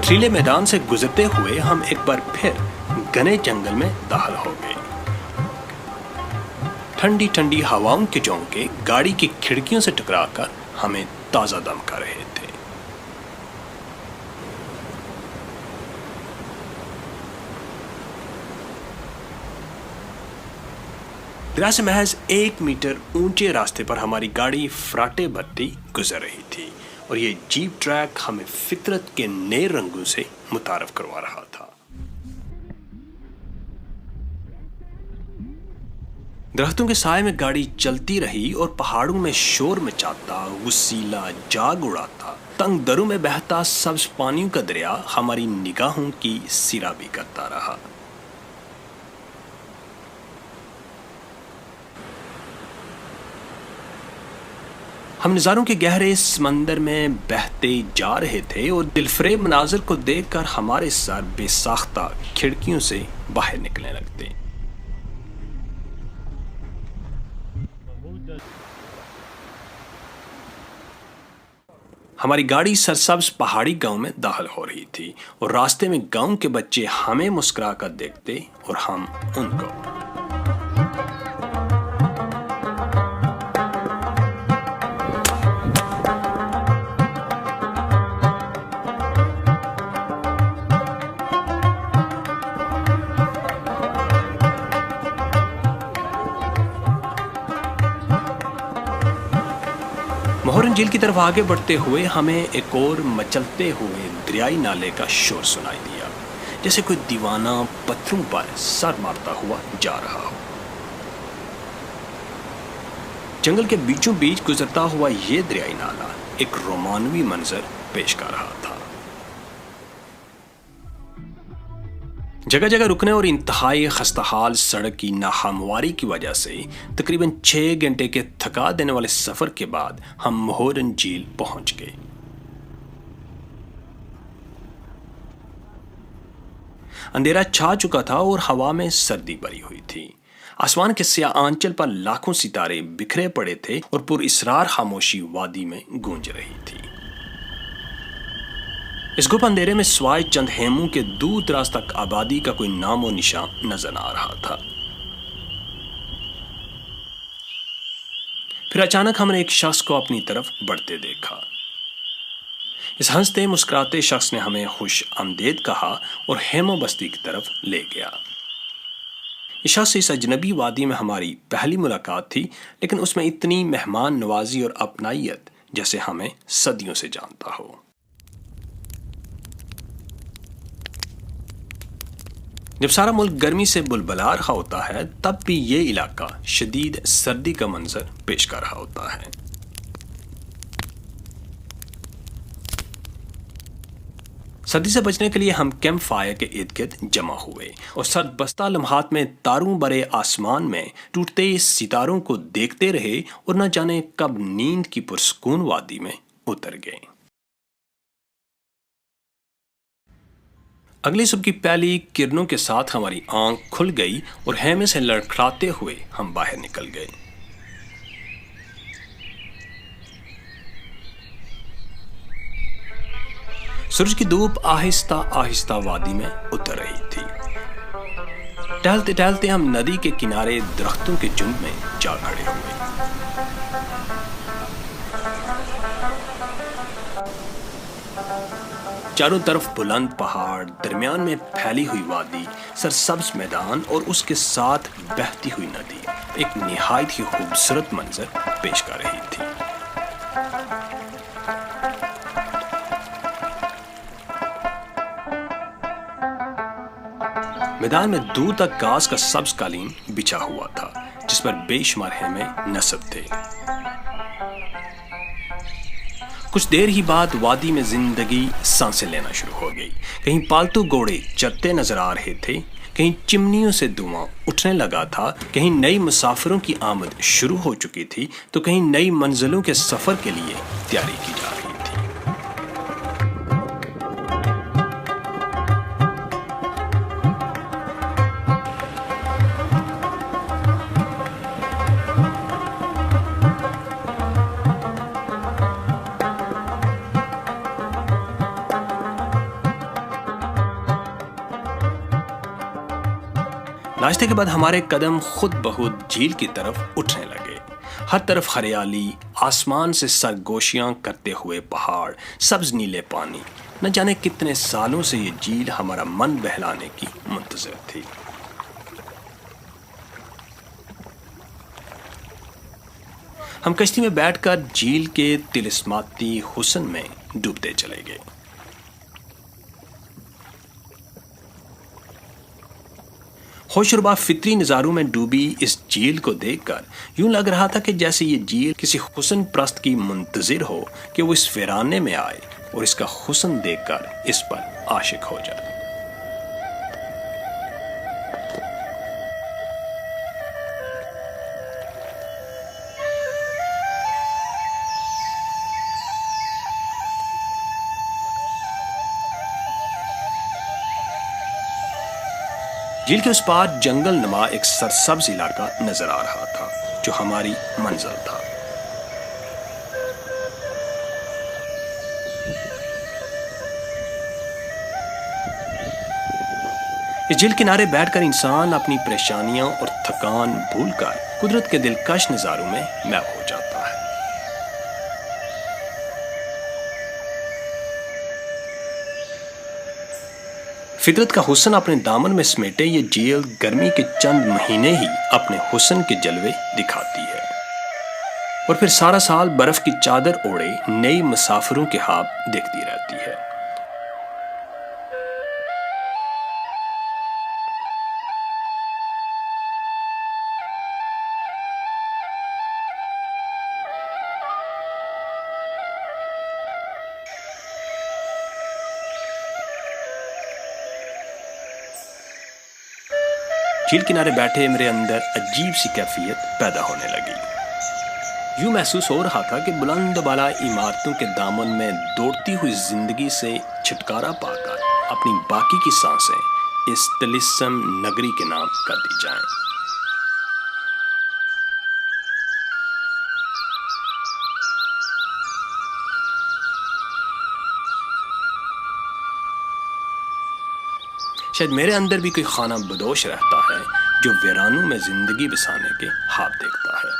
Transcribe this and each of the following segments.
پتھریلے میدان سے گزرتے ہوئے ہم ایک بار پھر گھنے جنگل میں داخل ہو گئے۔ ٹھنڈی ٹھنڈی ہواؤں کے جھونکے گاڑی کی کھڑکیوں سے ٹکرا کر ہمیں تازہ دم کر رہے تھے۔ دریا سے محض 1 میٹر اونچے راستے پر ہماری گاڑی فراٹے بھرتی گزر رہی تھی اور یہ جیپ ٹریک ہمیں فطرت کے نئے رنگوں سے متعارف کروا رہا تھا۔ درختوں کے سائے میں گاڑی چلتی رہی اور پہاڑوں میں شور مچاتا، وسیلہ جاگ اڑاتا، تنگ دروں میں بہتا سبز پانیوں کا دریا ہماری نگاہوں کی سیرابی کرتا رہا۔ ہم نظاروں کے گہرے سمندر میں بہتے جا رہے تھے اور دلفریب مناظر کو دیکھ کر ہمارے سر بے ساختہ کھڑکیوں سے باہر نکلنے لگتے۔ ہماری گاڑی سرسبز پہاڑی گاؤں میں داخل ہو رہی تھی اور راستے میں گاؤں کے بچے ہمیں مسکرا کر دیکھتے اور ہم ان کو۔ مہورن جھیل کی طرف آگے بڑھتے ہوئے ہمیں ایک اور مچلتے ہوئے دریائی نالے کا شور سنائی دیا، جیسے کوئی دیوانہ پتھروں پر سر مارتا ہوا جا رہا ہو۔ جنگل کے بیچوں بیچ گزرتا ہوا یہ دریائی نالا ایک رومانوی منظر پیش کر رہا تھا۔ جگہ جگہ رکنے اور انتہائی خستحال سڑک کی ناہمواری کی وجہ سے تقریباً 6 گھنٹے کے تھکا دینے والے سفر کے بعد ہم مہورن جھیل پہنچ گئے۔ اندھیرا چھا چکا تھا اور ہوا میں سردی بھری ہوئی تھی۔ آسمان کے سیاہ آنچل پر لاکھوں ستارے بکھرے پڑے تھے اور پر اسرار خاموشی وادی میں گونج رہی تھی۔ اس گپ اندھیرے میں سوائے چند خیموں کے دور دراز تک آبادی کا کوئی نام و نشان نظر آ رہا تھا۔ پھر اچانک ہم نے ایک شخص کو اپنی طرف بڑھتے دیکھا۔ اس ہنستے مسکراتے شخص نے ہمیں خوش آمدید کہا اور خیموں بستی کی طرف لے گیا۔ یہ شخص اس اجنبی وادی میں ہماری پہلی ملاقات تھی، لیکن اس میں اتنی مہمان نوازی اور اپنائیت جیسے ہمیں صدیوں سے جانتا ہو۔ جب سارا ملک گرمی سے بلبلا رہا ہوتا ہے، تب بھی یہ علاقہ شدید سردی کا منظر پیش کر رہا ہوتا ہے۔ سردی سے بچنے کے لیے ہم کیمپ فائر کے ارد گرد جمع ہوئے اور سرد بستہ لمحات میں تاروں برے آسمان میں ٹوٹتے ستاروں کو دیکھتے رہے اور نہ جانے کب نیند کی پرسکون وادی میں اتر گئے۔ اگلی صبح کی پہلی کرنوں کے ساتھ ہماری آنکھ کھل گئی اور خیمے سے لڑکھڑاتے ہوئے ہم باہر نکل گئے۔ سورج کی دھوپ آہستہ آہستہ وادی میں اتر رہی تھی۔ ٹہلتے ٹہلتے ہم ندی کے کنارے درختوں کے جھنڈ میں جا کھڑے ہوئے۔ چاروں طرف بلند پہاڑ، درمیان میں پھیلی ہوئی وادی، سرسبز میدان اور اس کے ساتھ بہتی ہوئی ندی ایک نہایت ہی خوبصورت منظر پیش کر رہی تھی۔ میدان میں دور تک گھاس کا سبز قالین بچھا ہوا تھا، جس پر بے شمار خیمے نصب تھے۔ کچھ دیر ہی بعد وادی میں زندگی سانسیں لینا شروع ہو گئی۔ کہیں پالتو گھوڑے چرتے نظر آ رہے تھے، کہیں چمنیوں سے دھواں اٹھنے لگا تھا، کہیں نئی مسافروں کی آمد شروع ہو چکی تھی تو کہیں نئی منزلوں کے سفر کے لیے تیاری کی جا رہی تھی۔ ناشتے کے بعد ہمارے قدم خود بخود جھیل کی طرف اٹھنے لگے۔ ہر طرف ہریالی، آسمان سے سرگوشیاں کرتے ہوئے پہاڑ، سبز نیلے پانی۔ نہ جانے کتنے سالوں سے یہ جھیل ہمارا من بہلانے کی منتظر تھی۔ ہم کشتی میں بیٹھ کر جھیل کے طلسماتی حسن میں ڈوبتے چلے گئے۔ ہوش ربا فطری نظاروں میں ڈوبی اس جھیل کو دیکھ کر یوں لگ رہا تھا کہ جیسے یہ جھیل کسی حسن پرست کی منتظر ہو کہ وہ اس ویرانے میں آئے اور اس کا حسن دیکھ کر اس پر عاشق ہو جائے۔ جھیل کے اس پار جنگل نما ایک سرسبز علاقہ نظر آ رہا تھا جو ہماری منزل تھا۔ اس جھیل کنارے بیٹھ کر انسان اپنی پریشانیاں اور تھکان بھول کر قدرت کے دلکش نظاروں میں محو ہو جاتا ہے۔ فطرت کا حسن اپنے دامن میں سمیٹے یہ جھیل گرمی کے چند مہینے ہی اپنے حسن کے جلوے دکھاتی ہے اور پھر سارا سال برف کی چادر اوڑھے نئی مسافروں کے خواب دیکھتی رہتی ہے۔ جھیل کنارے بیٹھے میرے اندر عجیب سی کیفیت پیدا ہونے لگی۔ یوں محسوس ہو رہا تھا کہ بلند بالا عمارتوں کے دامن میں دوڑتی ہوئی زندگی سے چھٹکارا پا کر اپنی باقی کی سانسیں اس طلسم نگری کے نام کر دی جائیں۔ شاید میرے اندر بھی کوئی خانہ بدوش رہتا ہے جو ویرانوں میں زندگی بسانے کے خواب دیکھتا ہے۔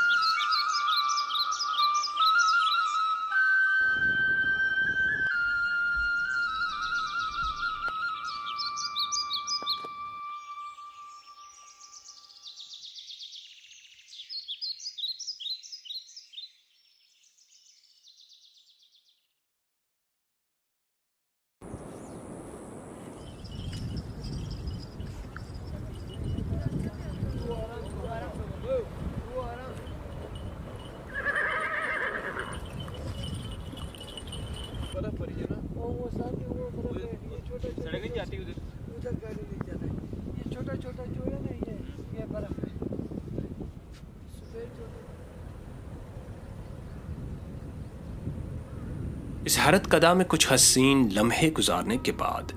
اس حیرت کدہ میں کچھ حسین لمحے گزارنے کے بعد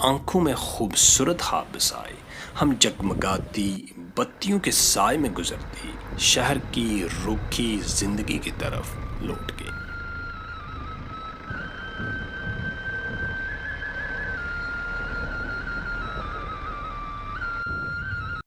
آنکھوں میں خوبصورت خواب بسائے ہم جگمگاتی بتیوں کے سائے میں گزرتی شہر کی روکھی زندگی کی طرف لوٹ گئے۔